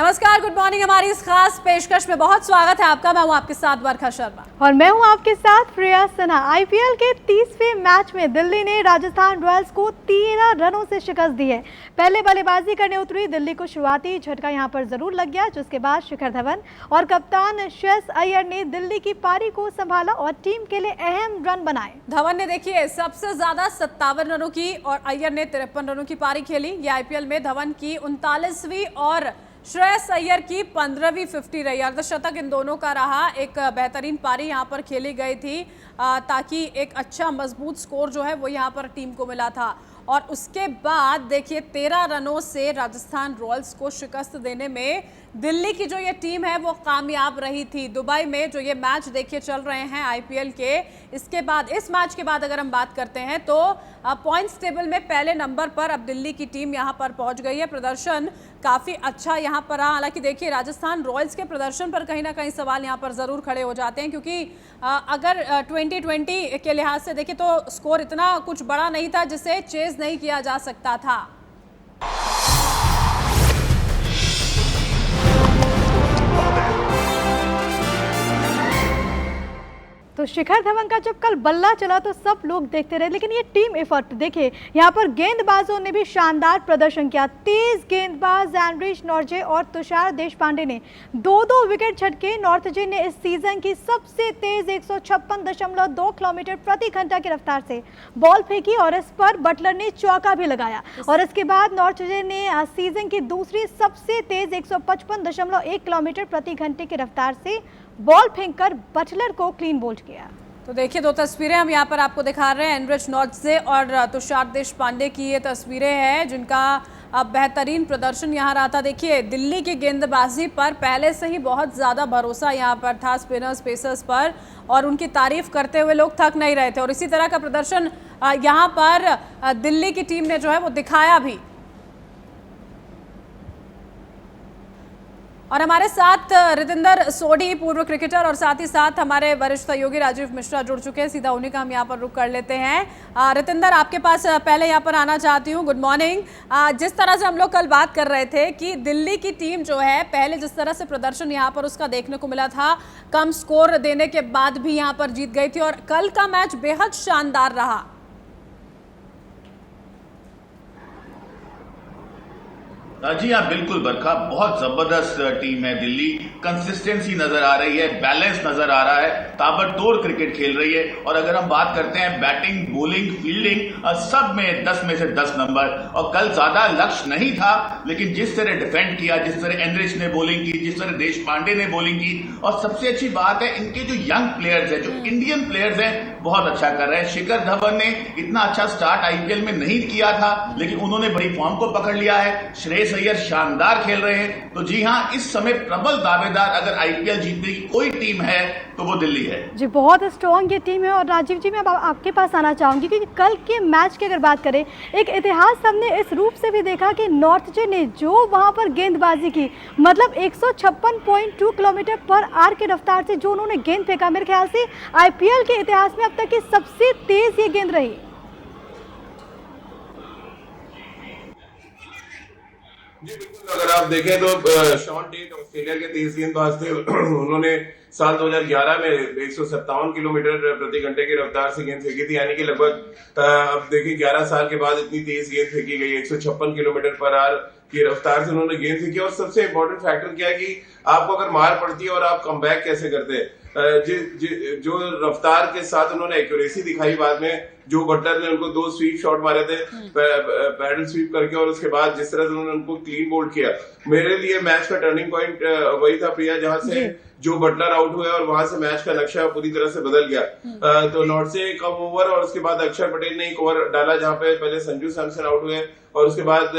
नमस्कार, good morning. हमारी इस खास पेशकश में बहुत स्वागत है आपका। मैं हूं आपके साथ वर्षा शर्मा और मैं हूं आपके साथ प्रिया सिन्हा। आईपीएल के 30वें मैच में दिल्ली ने राजस्थान रॉयल्स को 13 रनों से शिकस्त दी है। पहले बल्लेबाजी करने उतरी दिल्ली को शुरुआती झटका यहां पर जरूर लग गया, जिसके बाद शिखर धवन और कप्तान श्रेयस अय्यर ने दिल्ली की पारी को संभाला और टीम के लिए अहम रन बनाए। धवन ने देखिए सबसे ज्यादा 57 रनों की और अय्यर ने 53 रनों की पारी खेली। ये आईपीएल में धवन की 39वीं और श्रेयस अय्यर की 15वीं 50 रही। अर्धशतक इन दोनों का रहा। एक बेहतरीन पारी यहां पर खेली गई थी ताकि एक अच्छा मजबूत स्कोर जो है वो यहां पर टीम को मिला था। और उसके बाद देखिए 13 रनों से राजस्थान रॉयल्स को शिकस्त देने में दिल्ली की जो ये टीम है वो कामयाब रही थी। दुबई में जो ये मैच देखिए चल रहे हैं आईपीएल के, इसके बाद इस मैच के बाद अगर हम बात करते हैं तो पॉइंट्स टेबल में पहले नंबर पर अब दिल्ली की टीम यहां पर पहुंच गई है। प्रदर्शन काफी अच्छा यहां पर रहा। हालांकि देखिए राजस्थान रॉयल्स के प्रदर्शन पर कहीं ना कहीं सवाल यहां पर जरूर खड़े हो जाते हैं, क्योंकि अगर 2020 के लिहाज से देखें तो स्कोर इतना कुछ बड़ा नहीं था जिसे चेज नहीं किया जा सकता था। तो शिखर धवन का जब कल बल्ला चला तो सब लोग देखते रहे, लेकिन ये टीम एफर्ट देखिए, यहाँ पर गेंदबाजों ने भी शानदार प्रदर्शन किया। तेज गेंदबाज एनरिच नॉर्जे और तुषार देशपांडे ने दो विकेट झटके। नॉर्थजे ने इस सीजन की सबसे तेज 156.2 किलोमीटर प्रति घंटा की रफ्तार से बॉल फेंकी और इस पर बटलर ने चौका भी लगाया। और इसके बाद नॉर्थजे ने सीजन की दूसरी सबसे तेज 155.1 किलोमीटर प्रति घंटे की रफ्तार से बॉल फेंककर बटलर को क्लीन बोल्ड किया। तो देखिए दो तस्वीरें हम यहाँ पर आपको दिखा रहे हैं। एनरिच नॉर्जे और तुषार देशपांडे की ये तस्वीरें हैं जिनका बेहतरीन प्रदर्शन यहाँ रहा था। देखिए दिल्ली की गेंदबाजी पर पहले से ही बहुत ज़्यादा भरोसा यहाँ पर था, स्पिनर्स पेसर्स पर, और उनकी तारीफ करते हुए लोग थक नहीं रहे थे। और इसी तरह का प्रदर्शन यहाँ पर दिल्ली की टीम ने जो है वो दिखाया भी। और हमारे साथ रितेंद्र सोढ़ी पूर्व क्रिकेटर और साथ ही साथ हमारे वरिष्ठ सहयोगी राजीव मिश्रा जुड़ चुके हैं। सीधा उन्हीं का हम यहाँ पर रुख कर लेते हैं। रितेंद्र, आपके पास पहले यहाँ पर आना चाहती हूँ। Good morning. जिस तरह से हम लोग कल बात कर रहे थे कि दिल्ली की टीम जो है पहले जिस तरह से प्रदर्शन यहाँ पर उसका देखने को मिला था, कम स्कोर देने के बाद भी यहाँ पर जीत गई थी और कल का मैच बेहद शानदार रहा। जी हाँ, बिल्कुल बरखा, बहुत जबरदस्त टीम है दिल्ली। कंसिस्टेंसी नजर आ रही है, बैलेंस नजर आ रहा है, ताबड़तोड़ क्रिकेट खेल रही है। और अगर हम बात करते हैं बैटिंग, बॉलिंग, फील्डिंग, सब में 10 में से 10 नंबर। और कल ज्यादा लक्ष्य नहीं था, लेकिन जिस तरह डिफेंड किया, जिस तरह एनरिच ने बॉलिंग की, जिस तरह देशपांडे ने बॉलिंग की, और सबसे अच्छी बात है इनके जो यंग प्लेयर्स हैं, जो इंडियन प्लेयर्स हैं, बहुत अच्छा कर रहे हैं। शिखर धवन ने इतना अच्छा स्टार्ट आईपीएल में नहीं किया था, लेकिन उन्होंने बड़ी फॉर्म को पकड़ लिया है। श्रेयस अय्यर शानदार खेल रहे हैं। तो जी हाँ, इस समय प्रबल दावेदार अगर आईपीएल जीतने की कोई टीम है तो वो दिल्ली है। जी, बहुत स्ट्रॉन्ग ये टीम है। और राजीव जी, मैं अब आपके पास आना चाहूंगी क्योंकि कल के मैच की अगर बात करें, एक इतिहास हमने इस रूप से भी देखा कि नॉर्थजे ने जो वहां पर गेंदबाजी की, मतलब 156.2 किलोमीटर पर आवर की रफ्तार से जो उन्होंने गेंद फेंका, मेरे ख्याल से आईपीएल के इतिहास में अब तक की सबसे तेज ये गेंद रही। जी बिल्कुल, अगर आप देखें तो शॉन टेट ऑस्ट्रेलिया के तेज गेंदबाज थे। उन्होंने साल 2011 में 157 किलोमीटर प्रति घंटे की रफ्तार से गेंद फेंकी थी, यानी कि लगभग अब देखिए 11 साल के बाद इतनी तेज गेंद फेंकी गई। 156 किलोमीटर पर आवर की रफ्तार से उन्होंने गेंद फेंकी। और सबसे इम्पोर्टेंट फैक्टर क्या है कि आपको अगर मार पड़ती है और आप कमबैक कैसे करते हैं, जो रफ्तार के साथ उन्होंने एक्यूरेसी दिखाई। बाद में जो बटलर ने उनको 2 स्वीप शॉट मारे थे पैडल स्वीप करके, और उसके बाद जिस तरह से उन्होंने उनको क्लीन बोल्ड किया, मेरे लिए मैच का टर्निंग पॉइंट वही था प्रिया, जहां से जो बटलर आउट हुए और वहां से मैच का नक्शा पूरी तरह से बदल गया। तो नॉर्थ से कम ओवर और उसके बाद अक्षर पटेल ने एक ओवर डाला जहां पे पहले संजू सैमसन आउट हुए, और उसके बाद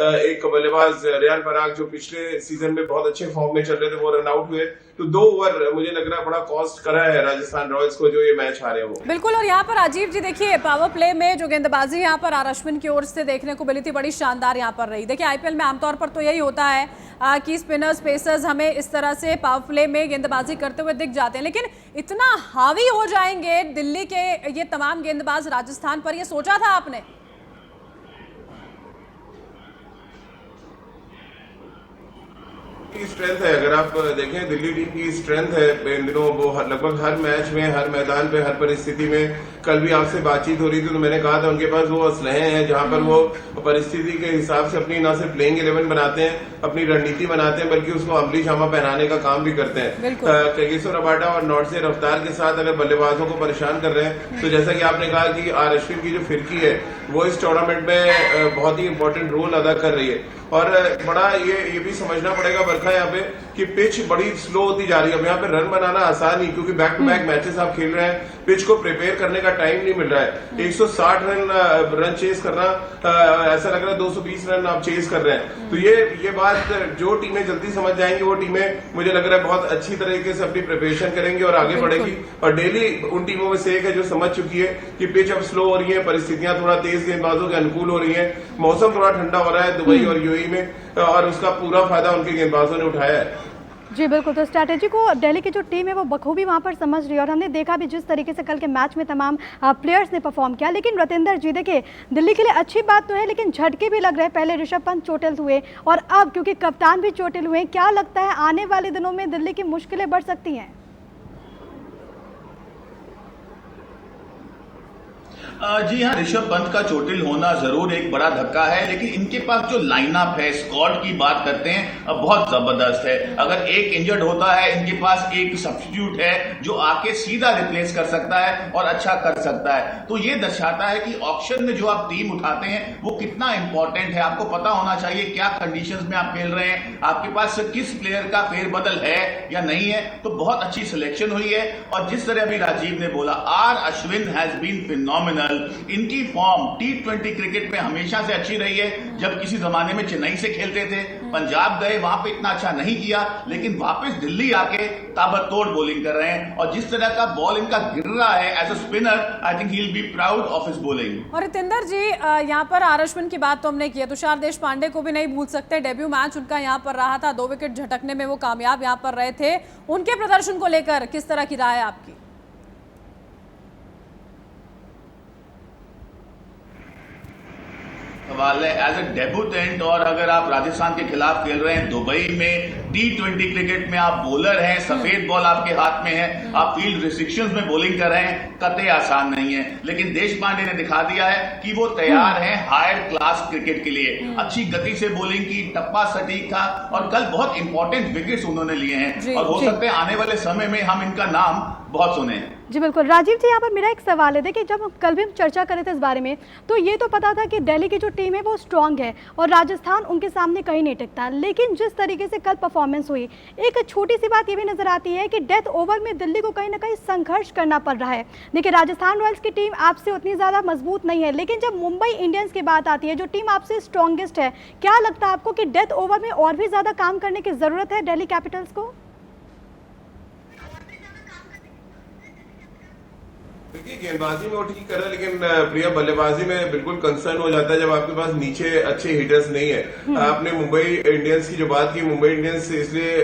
एक बल्लेबाज रियान पराग जो पिछले सीजन में बहुत अच्छे फॉर्म में चल रहे थे, वो रन आउट हुए। तो 2 ओवर मुझे लग रहा है बड़ा कॉस्ट करा है राजस्थान रॉयल्स को जो ये मैच हारे वो। बिल्कुल। और यहाँ पर राजीव जी देखिए पावर प्ले में जो गेंदबाजी यहाँ पर आर अश्विन की ओर से देखने को मिली थी, बड़ी शानदार यहाँ पर रही। देखिए आईपीएल में आमतौर पर तो यही होता है कि स्पिनर्स पेसर्स हमें इस तरह से पावर प्ले में गेंदबाजी करते हुए दिख जाते हैं, लेकिन इतना हावी हो जाएंगे दिल्ली के ये तमाम गेंदबाज राजस्थान पर, ये सोचा था आपने? की स्ट्रेंथ है, अगर आप देखें दिल्ली टीम की स्ट्रेंथ है इन दिनों, वो लगभग हर मैच में, हर मैदान पे, हर परिस्थिति में। कल भी आपसे बातचीत हो रही थी तो मैंने कहा था उनके पास वो असलहे हैं जहां पर वो परिस्थिति के हिसाब से अपनी ना सिर्फ प्लेइंग 11 बनाते हैं, अपनी रणनीति बनाते हैं, बल्कि उसको अमली जामा पहनाने का काम भी करते हैं। कागिसो रबाडा और नॉर्थ से रफ्तार के साथ अगर बल्लेबाजों को परेशान कर रहे हैं तो जैसा कि आपने कहा कि आर अश्विन की जो फिरकी है वो इस टूर्नामेंट में बहुत ही इंपॉर्टेंट रोल अदा कर रही है। और बड़ा ये भी समझना पड़ेगा बरखा यहाँ पे कि पिच बड़ी स्लो होती जा रही है। अब यहाँ पे रन बनाना आसान नहीं, क्योंकि बैक टू बैक मैचेस आप खेल रहे हैं, पिच को प्रिपेयर करने का टाइम नहीं मिल रहा है। 160 रन चेस करना, ऐसा लग रहा है 220 रन आप चेस कर रहे हैं। तो ये बात जो टीमें जल्दी समझ जाएंगी वो टीमें मुझे लग रहा है बहुत अच्छी तरीके से अपनी प्रिपरेशन करेंगी और आगे बढ़ेगी। और डेली उन टीमों में से एक है जो समझ चुकी है कि पिच अब स्लो हो रही है, परिस्थितियां थोड़ा तेज गेंदबाजों के अनुकूल हो रही है, मौसम थोड़ा ठंडा हो रहा है दुबई और यूएई में, और उसका पूरा फायदा उनके गेंदबाजों ने उठाया है। जी बिल्कुल, तो स्ट्रैटेजी को दिल्ली की जो टीम है वो बखूबी वहाँ पर समझ रही है और हमने देखा भी जिस तरीके से कल के मैच में तमाम प्लेयर्स ने परफॉर्म किया। लेकिन रतिंदर जी देखिए, दिल्ली के लिए अच्छी बात तो है लेकिन झटके भी लग रहे हैं। पहले ऋषभ पंत चोटिल हुए और अब क्योंकि कप्तान भी चोटिल हुए, क्या लगता है आने वाले दिनों में दिल्ली की मुश्किलें बढ़ सकती हैं? जी हाँ, ऋषभ पंत का चोटिल होना जरूर एक बड़ा धक्का है, लेकिन इनके पास जो लाइनअप है, स्क्वाड की बात करते हैं, बहुत जबरदस्त है। अगर एक इंजर्ड होता है, इनके पास एक सब्स्टिट्यूट है जो आके सीधा रिप्लेस कर सकता है और अच्छा कर सकता है। तो ये दर्शाता है कि ऑक्शन में जो आप टीम उठाते हैं वो कितना इंपॉर्टेंट है। आपको पता होना चाहिए क्या कंडीशंस में आप खेल रहे हैं, आपके पास किस प्लेयर का फेरबदल है या नहीं है। तो बहुत अच्छी सिलेक्शन हुई है। और जिस तरह अभी राजीव ने बोला, R Ashwin has been phenomenal. इनकी फॉर्म T20 क्रिकेट में हमेशा से अच्छी रही है। जब किसी जमाने में चेन्नई से खेलते थे, पंजाब गए, वहां पे इतना अच्छा नहीं किया, लेकिन वापस दिल्ली आके ताबड़तोड़ बॉलिंग कर रहे हैं। और जिस तरह का बॉल इनका गिर रहा है as a spinner, I think he will be proud of his bowling. और रितेंद्र जी, यहाँ पर आर अश्विन की बात तो हमने की है, तुषार देशपांडे को भी नहीं भूल सकते। डेब्यू मैच उनका यहाँ पर रहा था, 2 विकेट झटकने में वो कामयाब यहाँ पर रहे थे। उनके प्रदर्शन को लेकर किस तरह की राय है आपकी? सवाल है एज ए डेब्यूटेंट, और अगर आप राजस्थान के खिलाफ खेल रहे हैं दुबई में, T20 क्रिकेट में आप बॉलर हैं, सफेद बॉल आपके हाथ में है, आप फील्ड रिस्ट्रिक्शंस में बॉलिंग कर रहे हैं, कतई आसान नहीं है। लेकिन देशपांडे ने दिखा दिया है कि वो तैयार हैं हायर क्लास क्रिकेट के लिए। अच्छी गति से बॉलिंग की, टप्पा सटीक था और कल बहुत इंपॉर्टेंट विकेट्स उन्होंने लिए हैं। और हो सकता है आने वाले समय में हम इनका नाम बहुत सुने। जी बिल्कुल। राजीव जी, यहाँ पर मेरा एक सवाल है, देखिए जब कल भी हम चर्चा कर रहे थे इस बारे में तो ये तो पता था कि दिल्ली की जो टीम है वो स्ट्रांग है और राजस्थान उनके सामने कहीं नहीं टिकता। लेकिन जिस तरीके से कल परफॉर्मेंस हुई, एक छोटी सी बात ये भी नजर आती है कि डेथ ओवर में दिल्ली को कहीं ना कहीं संघर्ष करना पड़ रहा है। देखिए राजस्थान रॉयल्स की टीम आपसे उतनी ज़्यादा मजबूत नहीं है, लेकिन जब मुंबई इंडियंस की बात आती है जो टीम आपसे स्ट्रॉन्गेस्ट है, क्या लगता है आपको कि डेथ ओवर में और भी ज़्यादा काम करने की ज़रूरत है दिल्ली कैपिटल्स को? देखिए गेंदबाजी में वो ठीक कर रहा है, लेकिन प्रिया बल्लेबाजी में बिल्कुल कंसर्न हो जाता है जब आपके पास नीचे अच्छे हिटर्स नहीं है। आपने मुंबई इंडियंस की जो बात की, मुंबई इंडियंस इसलिए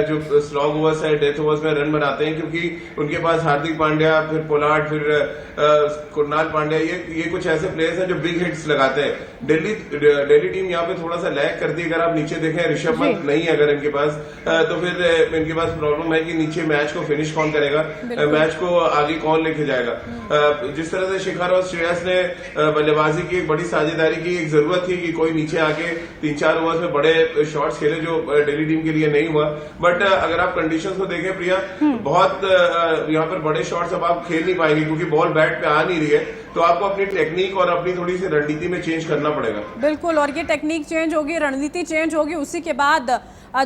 जो स्लॉग ओवर्स है, डेथ ओवर्स में रन बनाते हैं क्योंकि उनके पास हार्दिक पांड्या, फिर पोलार्ड, फिर कुणाल पांड्या, ये कुछ ऐसे प्लेयर्स हैं जो बिग हिट्स लगाते हैं। दिल्ली टीम यहाँ पे थोड़ा सा लैग करती है। अगर आप नीचे देखें, ऋषभ पंत नहीं है अगर इनके पास, तो फिर इनके पास प्रॉब्लम है कि नीचे मैच को फिनिश कौन करेगा, मैच को आगे कौन लेके जाएगा। जिस तरह से शिखर और श्रेयस ने बल्लेबाजी की, एक बड़ी साझेदारी की, एक जरूरत थी कि कोई नीचे आके 3-4 ओवर्स में बड़े शॉट्स खेले, जो दिल्ली टीम के लिए नहीं हुआ। बट अगर आप कंडीशंस को देखें प्रिया, बहुत यहाँ पर बड़े शॉट्स अब आप खेल नहीं पाएंगे क्योंकि बॉल बैट पे आ नहीं रही है। तो आपको अपनी टेक्निक और अपनी थोड़ी सी रणनीति में चेंज करना पड़ेगा। बिल्कुल, और ये टेक्निक चेंज होगी, रणनीति चेंज होगी, उसी के बाद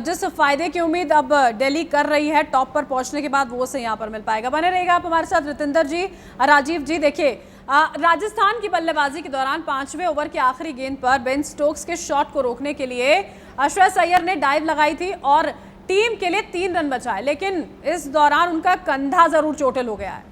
जिस फायदे की उम्मीद अब दिल्ली कर रही है टॉप पर पहुंचने के बाद, वो से यहाँ पर मिल पाएगा। बने रहेगा आप हमारे साथ रितेंद्र जी, राजीव जी। देखिए राजस्थान की बल्लेबाजी के दौरान 5वें ओवर की आखिरी गेंद पर बेन स्टोक्स के शॉट को रोकने के लिए श्रेयस अय्यर ने डाइव लगाई थी और टीम के लिए 3 रन बचाए, लेकिन इस दौरान उनका कंधा जरूर चोटिल हो गया है।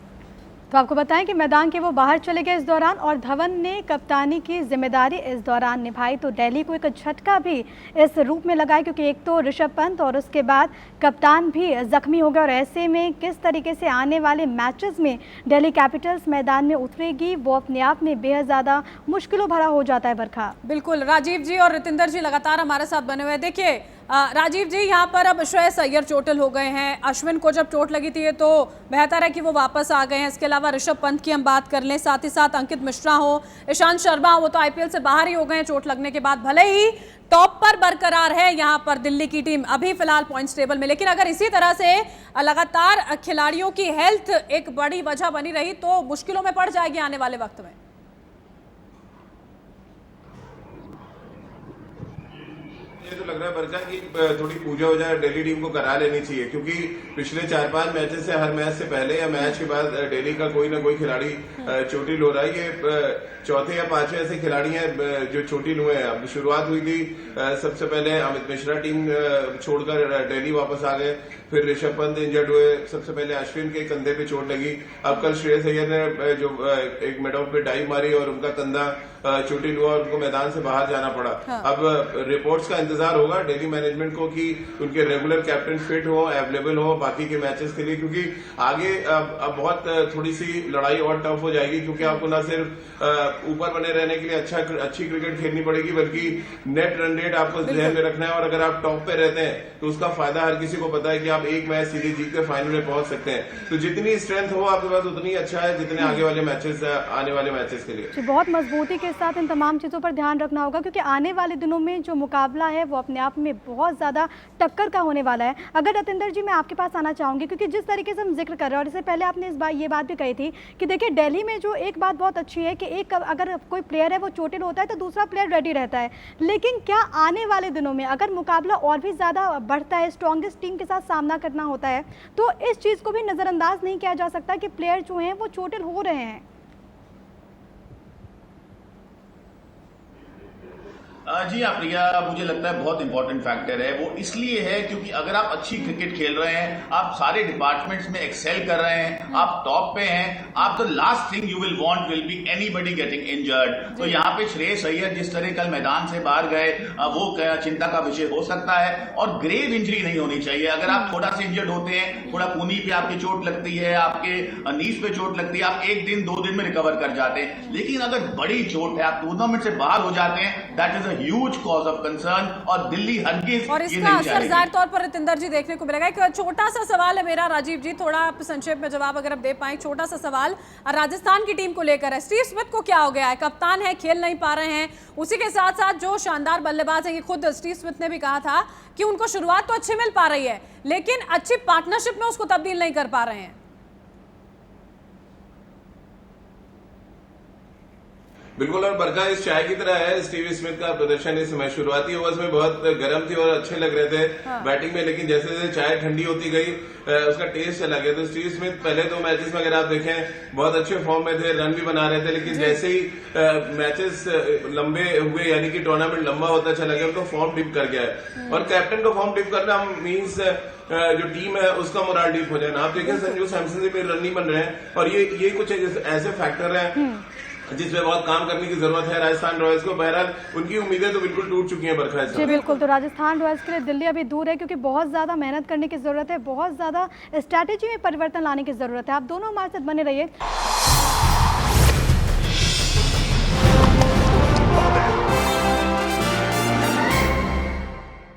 तो आपको बताएं कि मैदान के वो बाहर चले गए इस दौरान और धवन ने कप्तानी की जिम्मेदारी इस दौरान निभाई। तो दिल्ली को एक झटका भी इस रूप में लगा क्योंकि एक तो ऋषभ पंत और उसके बाद कप्तान भी जख्मी हो गए और ऐसे में किस तरीके से आने वाले मैचेस में दिल्ली कैपिटल्स मैदान में उतरेगी, वो अपने आप में बेहद ज़्यादा मुश्किलों भरा हो जाता है। बरखा बिल्कुल, राजीव जी और रितेंद्र जी लगातार हमारे साथ बने हुए हैं। देखिए राजीव जी, यहाँ पर अब श्रेयस अय्यर चोटिल हो गए हैं। अश्विन को जब चोट लगी थी तो बेहतर है कि वो वापस आ गए हैं। इसके अलावा ऋषभ पंत की हम बात कर लें, साथ ही साथ अंकित मिश्रा हो, ईशांत शर्मा हो, वो तो आईपीएल से बाहर ही हो गए हैं चोट लगने के बाद। भले ही टॉप पर बरकरार है यहाँ पर दिल्ली की टीम अभी फिलहाल पॉइंट्स टेबल में, लेकिन अगर इसी तरह से लगातार खिलाड़ियों की हेल्थ एक बड़ी वजह बनी रही तो मुश्किलों में पड़ जाएगी आने वाले वक्त में। ये तो लग रहा है बरका की थोड़ी पूजा वूजा दिल्ली टीम को करा लेनी चाहिए, क्योंकि पिछले 4-5 मैचेस से हर मैच से पहले या मैच के बाद दिल्ली का कोई ना कोई खिलाड़ी चोटिल हो रहा है। ये चौथे या पांचवें ऐसे खिलाड़ी हैं जो चोटिल हुए हैं। अब शुरुआत हुई थी सबसे पहले अमित मिश्रा टीम छोड़कर दिल्ली वापस आ गए, फिर ऋषभ पंत इंजर्ड हुए, सबसे पहले अश्विन के कंधे पे चोट लगी, अब कल श्रेयस अय्यर ने जो एक मिड ऑफ पे डाइव मारी और उनका कंधा चोटिल हुआ और उनको मैदान से बाहर जाना पड़ा। अब रिपोर्ट्स का इंतजार होगा दिल्ली मैनेजमेंट को कि उनके रेगुलर कैप्टन फिट हो, अवेलेबल हो बाकी के मैचेस के लिए, क्योंकि आगे अब बहुत थोड़ी सी लड़ाई और टफ हो जाएगी, क्योंकि आपको न सिर्फ ऊपर बने रहने के लिए अच्छी क्रिकेट खेलनी पड़ेगी, बल्कि नेट रन रेट आपको ध्यान में रखना है। और अगर आप टॉप पे रहते हैं तो उसका फायदा हर किसी को पता है कि आप एक मैच सीधे जीत के फाइनल में पहुंच सकते हैं। तो जितनी स्ट्रेंथ हो आपके पास उतनी अच्छा है जितने आगे वाले मैचेस आने वाले मैचेस के लिए। बहुत मजबूती के साथ इन तमाम चीज़ों पर ध्यान रखना होगा, क्योंकि आने वाले दिनों में जो मुकाबला है वो अपने आप में बहुत ज़्यादा टक्कर का होने वाला है। अगर रतिंदर जी मैं आपके पास आना चाहूँगी, क्योंकि जिस तरीके से हम जिक्र कर रहे हैं और इससे पहले आपने ये बात भी कही थी कि देखिए दिल्ली में जो एक बात बहुत अच्छी है कि एक अगर कोई प्लेयर है वो चोटिल होता है तो दूसरा प्लेयर रेडी रहता है, लेकिन क्या आने वाले दिनों में अगर मुकाबला और भी ज़्यादा बढ़ता है, स्ट्रॉन्गेस्ट टीम के साथ सामना करना होता है, तो इस चीज़ को भी नज़रअंदाज नहीं किया जा सकता कि प्लेयर जो हैं वो चोटिल हो रहे हैं। जी हाँ प्रिया, मुझे लगता है बहुत इंपॉर्टेंट फैक्टर है। वो इसलिए है क्योंकि अगर आप अच्छी क्रिकेट खेल रहे हैं, आप सारे डिपार्टमेंट्स में एक्सेल कर रहे हैं, आप टॉप पे हैं, आप the last thing you will want will be anybody getting injured. तो यहाँ पे श्रेयस अय्यर जिस तरह कल मैदान से बाहर गए वो चिंता का विषय हो सकता है, और ग्रेव इंजरी नहीं होनी चाहिए। अगर आप थोड़ा सा इंजर्ड होते हैं, थोड़ा कूनी पे आपकी चोट लगती है, आपके नीज पे चोट लगती है, आप 1 दिन 2 दिन में रिकवर कर जाते हैं। लेकिन अगर बड़ी चोट है, आप टूर्नामेंट से बाहर हो जाते हैं, that is huge cause of concern, और दिल्ली हरगिज और इसका असर जाहिर तौर पर रतिंदर जी देखने को मिलेगा। एक छोटा सा सवाल है मेरा, राजीव जी थोड़ा आप संक्षेप में जवाब अगर आप दे पाए। छोटा सा सवाल राजस्थान की टीम को लेकर है, स्टीव स्मिथ को क्या हो गया है? कप्तान है, खेल नहीं पा रहे हैं, उसी के साथ साथ जो शानदार बल्लेबाज है, ये खुद स्टीव स्मिथ ने भी कहा था कि उनको शुरुआत तो अच्छी मिल पा रही है लेकिन अच्छी पार्टनरशिप में उसको तब्दील नहीं कर पा रहे हैं। बिल्कुल, और बरखा इस चाय की तरह है। स्टीव स्मिथ का प्रदर्शन इस समय शुरुआती ओवर्स में बहुत गर्म थी और अच्छे लग रहे थे बैटिंग में, लेकिन जैसे जैसे चाय ठंडी होती गई उसका टेस्ट चला गया। तो स्टीव स्मिथ पहले 2 मैचेस में अगर आप देखें बहुत अच्छे फॉर्म में थे, रन भी बना रहे थे, लेकिन जैसे ही मैचेस लंबे हुए, यानी कि टूर्नामेंट लंबा होता चला गया, उनको फॉर्म डिप कर गया है। और कैप्टन को फॉर्म डिप करना मीन्स जो टीम है उसका मोरल डिप हो जाना। आप देखें संजू सैमसन से भी रन नहीं बन रहे हैं, और ये कुछ ऐसे फैक्टर हैं जिसमें बहुत काम करने की जरूरत है राजस्थान रॉयल्स को। बहरहाल उनकी उम्मीदें तो बिल्कुल टूट चुकी हैं बरखा। जी बिल्कुल, तो राजस्थान रॉयल्स के लिए दिल्ली अभी दूर है, क्योंकि बहुत ज़्यादा मेहनत करने की ज़रूरत है, बहुत ज़्यादा स्ट्रैटेजी में परिवर्तन लाने की ज़रूरत है। आप दोनों हमारे साथ बने रहिए।